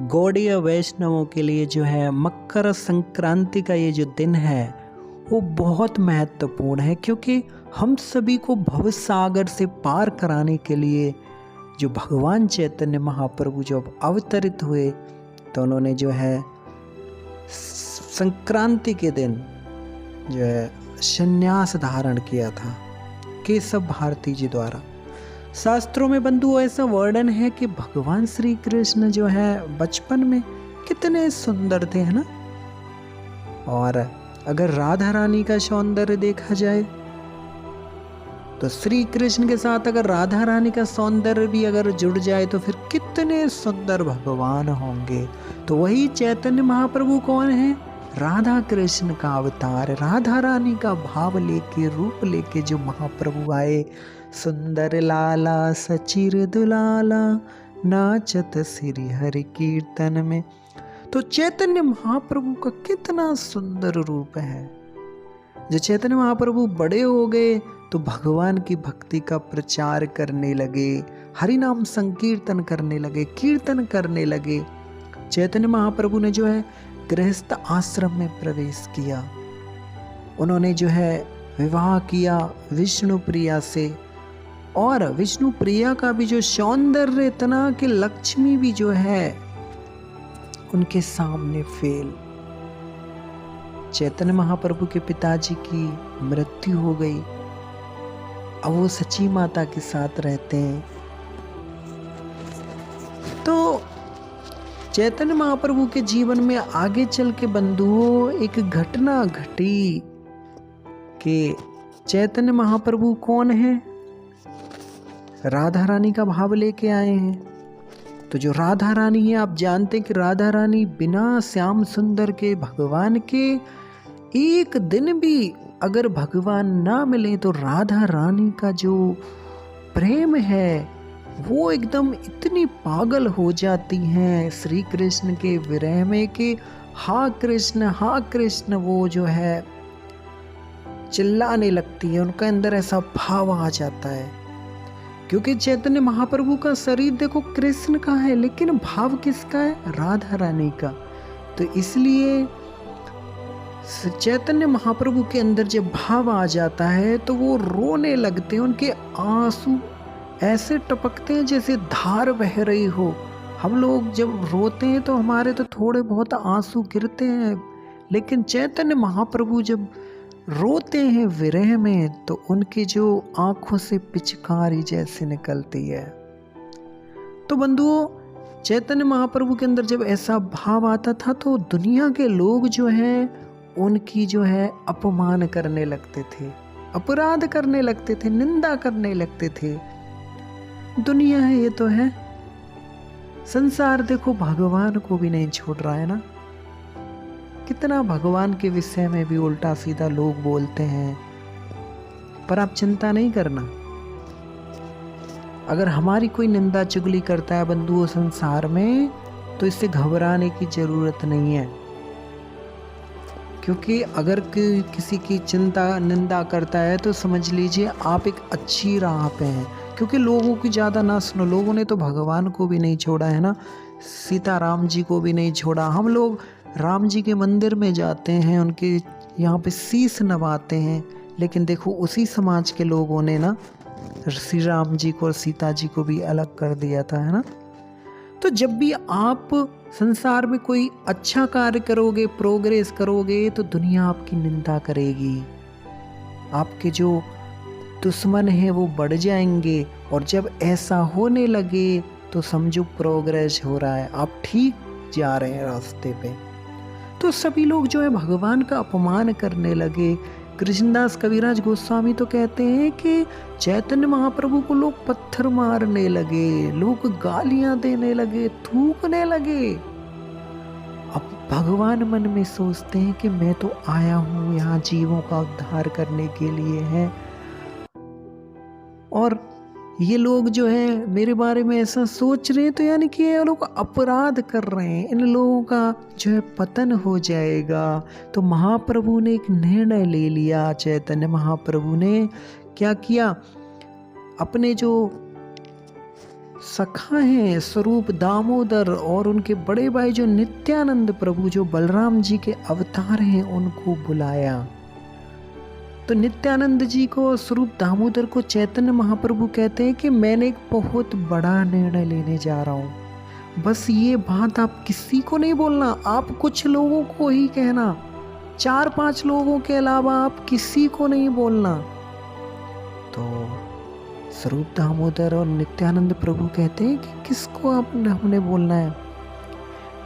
गौड़ीय वैष्णवों के लिए जो है मकर संक्रांति का ये जो दिन है वो बहुत महत्वपूर्ण है, क्योंकि हम सभी को भव सागर से पार कराने के लिए जो भगवान चैतन्य महाप्रभु जब अवतरित हुए तो उन्होंने जो है संक्रांति के दिन जो है संन्यास धारण किया था केशव भारती जी द्वारा। शास्त्रों में बंधु ऐसा वर्णन है कि भगवान श्री कृष्ण जो है बचपन में कितने सुंदर थे, है ना। और अगर राधा रानी का सौंदर्य देखा जाए तो श्री कृष्ण के साथ अगर राधा रानी का सौंदर्य भी अगर जुड़ जाए तो फिर कितने सुंदर भगवान होंगे। तो वही चैतन्य महाप्रभु कौन है? राधा कृष्ण का अवतार, राधा रानी का भाव लेके रूप लेके जो महाप्रभु आए। सुंदर लाला सचिर दुलाला नाचत श्री हरि कीर्तन में। तो चैतन्य महाप्रभु का कितना सुंदर रूप है। जो चैतन्य महाप्रभु बड़े हो गए तो भगवान की भक्ति का प्रचार करने लगे, हरि नाम संकीर्तन करने लगे, कीर्तन करने लगे। चैतन्य महाप्रभु ने जो है गृहस्थ आश्रम में प्रवेश किया। उन्होंने जो है विवाह किया विष्णु प्रिया से, और विष्णु प्रिया का भी जो सौंदर्य इतना कि लक्ष्मी भी जो है उनके सामने फेल। चैतन्य महाप्रभु के पिताजी की मृत्यु हो गई, अब वो सची माता के साथ रहते हैं। तो चैतन्य महाप्रभु के जीवन में आगे चल के बंधुओं एक घटना घटी कि चैतन्य महाप्रभु कौन है? राधा रानी का भाव लेके आए हैं। तो जो राधा रानी है, आप जानते हैं कि राधा रानी बिना श्याम सुंदर के भगवान के एक दिन भी अगर भगवान ना मिले तो राधा रानी का जो प्रेम है वो एकदम इतनी पागल हो जाती हैं श्री कृष्ण के विरह में कि हा कृष्ण वो जो है चिल्लाने लगती है। उनका अंदर ऐसा भाव आ जाता है, क्योंकि चैतन्य महाप्रभु का शरीर देखो कृष्ण का है लेकिन भाव किसका है? राधा रानी का। तो इसलिए चैतन्य महाप्रभु के अंदर जब भाव आ जाता है तो वो रोने लगते हैं। उनके आंसू ऐसे टपकते हैं जैसे धार बह रही हो। हम लोग जब रोते हैं तो हमारे तो थोड़े बहुत आंसू गिरते हैं, लेकिन चैतन्य महाप्रभु जब रोते हैं विरह में तो उनकी जो आंखों से पिचकारी जैसे निकलती है। तो बंधुओं, चैतन्य महाप्रभु के अंदर जब ऐसा भाव आता था तो दुनिया के लोग जो हैं उनकी जो है अपमान करने लगते थे, अपराध करने लगते थे, निंदा करने लगते थे। दुनिया है ये तो है, संसार देखो भगवान को भी नहीं छोड़ रहा है ना। कितना भगवान के विषय में भी उल्टा सीधा लोग बोलते हैं, पर आप चिंता नहीं करना। अगर हमारी कोई निंदा चुगली करता है बंधुओं संसार में तो इससे घबराने की जरूरत नहीं है, क्योंकि अगर किसी की चिंता निंदा करता है तो समझ लीजिए आप एक अच्छी राह पे हैं। क्योंकि लोगों की ज़्यादा ना सुनो, लोगों ने तो भगवान को भी नहीं छोड़ा है ना, सीता राम जी को भी नहीं छोड़ा। हम लोग राम जी के मंदिर में जाते हैं, उनके यहाँ पे शीश नवाते हैं, लेकिन देखो उसी समाज के लोगों ने ना श्री राम जी को और सीता जी को भी अलग कर दिया था, है ना। तो जब भी आप संसार में कोई अच्छा कार्य करोगे, प्रोग्रेस करोगे, तो दुनिया आपकी निंदा करेगी, आपके जो दुश्मन हैं वो बढ़ जाएंगे, और जब ऐसा होने लगे तो समझो प्रोग्रेस हो रहा है, आप ठीक जा रहे हैं रास्ते पे। तो सभी लोग जो है भगवान का अपमान करने लगे। कृष्णदास कविराज गोस्वामी तो कहते हैं कि चैतन्य महाप्रभु को लोग पत्थर मारने लगे, लोग गालियां देने लगे, थूकने लगे। अब भगवान मन में सोचते हैं कि मैं तो आया हूं यहाँ जीवों का उद्धार करने के लिए है, और ये लोग जो है मेरे बारे में ऐसा सोच रहे हैं, तो यानी कि ये लोग अपराध कर रहे हैं, इन लोगों का जो है पतन हो जाएगा। तो महाप्रभु ने एक निर्णय ले लिया। चैतन्य महाप्रभु ने क्या किया? अपने जो सखा हैं स्वरूप दामोदर और उनके बड़े भाई जो नित्यानंद प्रभु जो बलराम जी के अवतार हैं उनको बुलाया। तो नित्यानंद जी को स्वरूप दामोदर को चैतन्य महाप्रभु कहते हैं कि मैंने एक बहुत बड़ा निर्णय लेने जा रहा हूँ, बस ये बात आप किसी को नहीं बोलना, आप कुछ लोगों को ही कहना, 4-5 लोगों के अलावा आप किसी को नहीं बोलना। तो स्वरूप दामोदर और नित्यानंद प्रभु कहते हैं कि किसको हमने बोलना है,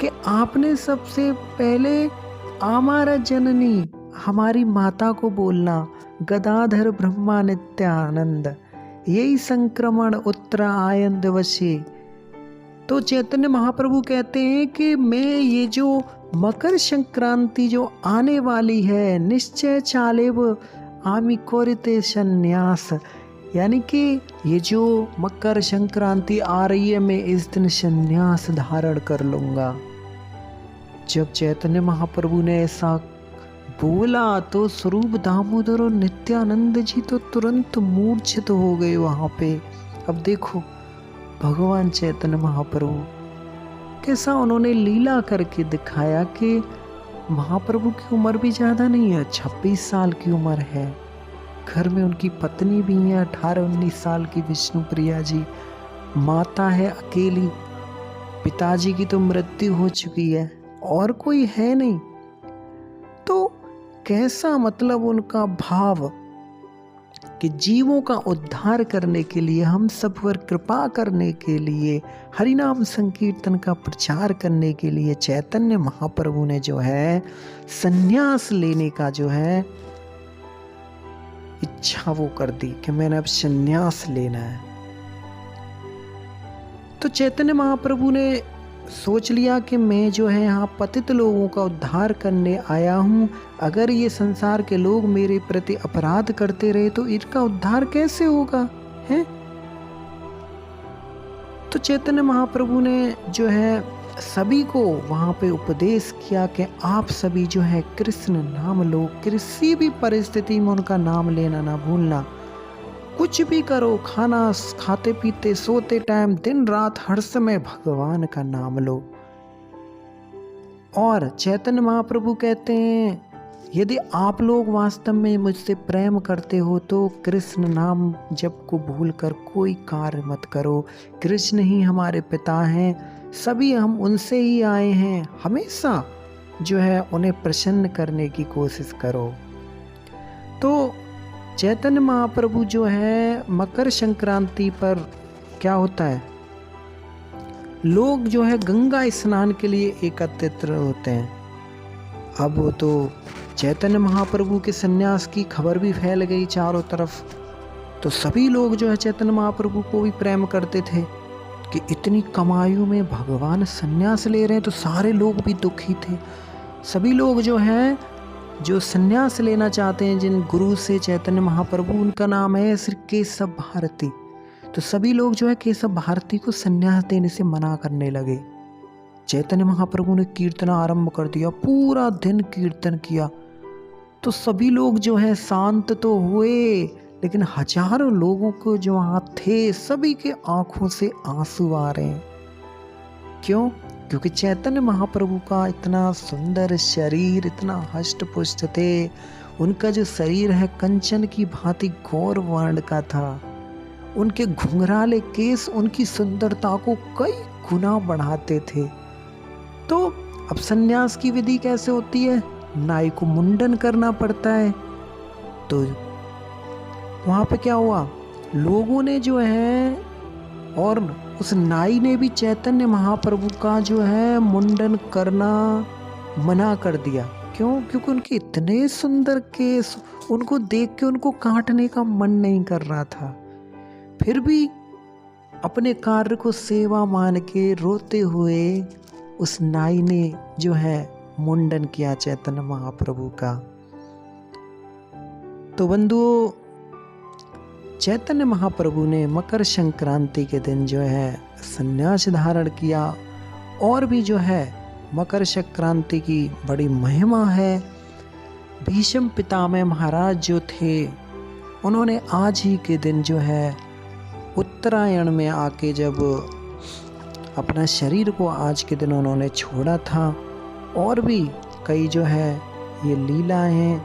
कि आपने सबसे पहले हमारा जननी हमारी माता को बोलना, गदाधर ब्रह्मा नित्यानंद यही संक्रमण उत्तरायण वशे। तो चैतन्य महाप्रभु कहते हैं कि मैं ये जो मकर संक्रांति जो आने वाली है, निश्चय चालेव आमी कोरिते संन्यास, यानी कि ये जो मकर संक्रांति आ रही है मैं इस दिन संन्यास धारण कर लूँगा। जब चैतन्य महाप्रभु ने ऐसा बोला तो स्वरूप दामोदर और नित्यानंद जी तो तुरंत मूर्छित हो गए वहाँ पे। अब देखो भगवान चैतन्य महाप्रभु कैसा उन्होंने लीला करके दिखाया कि महाप्रभु की उम्र भी ज़्यादा नहीं है, 26 साल की उम्र है, घर में उनकी पत्नी भी है 18-19 साल की विष्णु प्रिया जी, माता है अकेली, पिताजी की तो मृत्यु हो चुकी है और कोई है नहीं। तो कैसा मतलब उनका भाव कि जीवों का उद्धार करने के लिए, हम सब पर कृपा करने के लिए, हरिनाम संकीर्तन का प्रचार करने के लिए चैतन्य महाप्रभु ने जो है संन्यास लेने का जो है इच्छा वो कर दी कि मैंने अब संन्यास लेना है। तो चैतन्य महाप्रभु ने सोच लिया कि मैं जो है यहाँ पतित लोगों का उद्धार करने आया हूँ, अगर ये संसार के लोग मेरे प्रति अपराध करते रहे तो इनका उद्धार कैसे होगा है। तो चैतन्य महाप्रभु ने जो है सभी को वहाँ पे उपदेश किया कि आप सभी जो है कृष्ण नाम लो, किसी भी परिस्थिति में उनका नाम लेना ना भूलना, कुछ भी करो, खाना खाते पीते सोते टाइम दिन रात हर समय भगवान का नाम लो। और चैतन्य महाप्रभु कहते हैं यदि आप लोग वास्तव में मुझसे प्रेम करते हो तो कृष्ण नाम जप को भूलकर कोई कार्य मत करो। कृष्ण ही हमारे पिता हैं, सभी हम उनसे ही आए हैं, हमेशा जो है उन्हें प्रसन्न करने की कोशिश करो। तो चैतन्य महाप्रभु जो है मकर संक्रांति पर क्या होता है, लोग जो है गंगा स्नान के लिए एकत्रित होते हैं। अब वो तो चैतन्य महाप्रभु के सन्यास की खबर भी फैल गई चारों तरफ, तो सभी लोग जो है चैतन्य महाप्रभु को भी प्रेम करते थे कि इतनी कम आयु में भगवान सन्यास ले रहे हैं, तो सारे लोग भी दुखी थे। सभी लोग जो हैं जो सन्यास लेना चाहते हैं, जिन गुरु से चैतन्य महाप्रभु, उनका नाम है श्री केशव भारती, तो सभी लोग जो है केशव भारती को सन्यास देने से मना करने लगे। चैतन्य महाप्रभु ने कीर्तन आरंभ कर दिया, पूरा दिन कीर्तन किया, तो सभी लोग जो है शांत तो हुए, लेकिन हजारों लोगों को जो वहाँ थे सभी के आंखों से आंसू आ रहे हैं। क्यों? क्योंकि चैतन्य महाप्रभु का इतना सुंदर शरीर, इतना हष्ट पुष्ट थे, उनका जो शरीर है कंचन की भांति गौर वर्ण का था, उनके घुंघराले केस उनकी सुंदरता को कई गुना बढ़ाते थे। तो अब सन्यास की विधि कैसे होती है, नाई को मुंडन करना पड़ता है। तो वहाँ पे क्या हुआ, लोगों ने जो है और उस नाई ने भी चैतन्य महाप्रभु का जो है मुंडन करना मना कर दिया। क्यों? क्योंकि उनके इतने सुंदर केस, उनको देख के उनको काटने का मन नहीं कर रहा था। फिर भी अपने कार्य को सेवा मान के रोते हुए उस नाई ने जो है मुंडन किया चैतन्य महाप्रभु का। तो बंधुओं, चैतन्य महाप्रभु ने मकर संक्रांति के दिन जो है संन्यास धारण किया। और भी जो है मकर संक्रांति की बड़ी महिमा है। भीष्म पितामह महाराज जो थे, उन्होंने आज ही के दिन जो है उत्तरायण में आके जब अपना शरीर को आज के दिन उन्होंने छोड़ा था। और भी कई जो है ये लीलाएं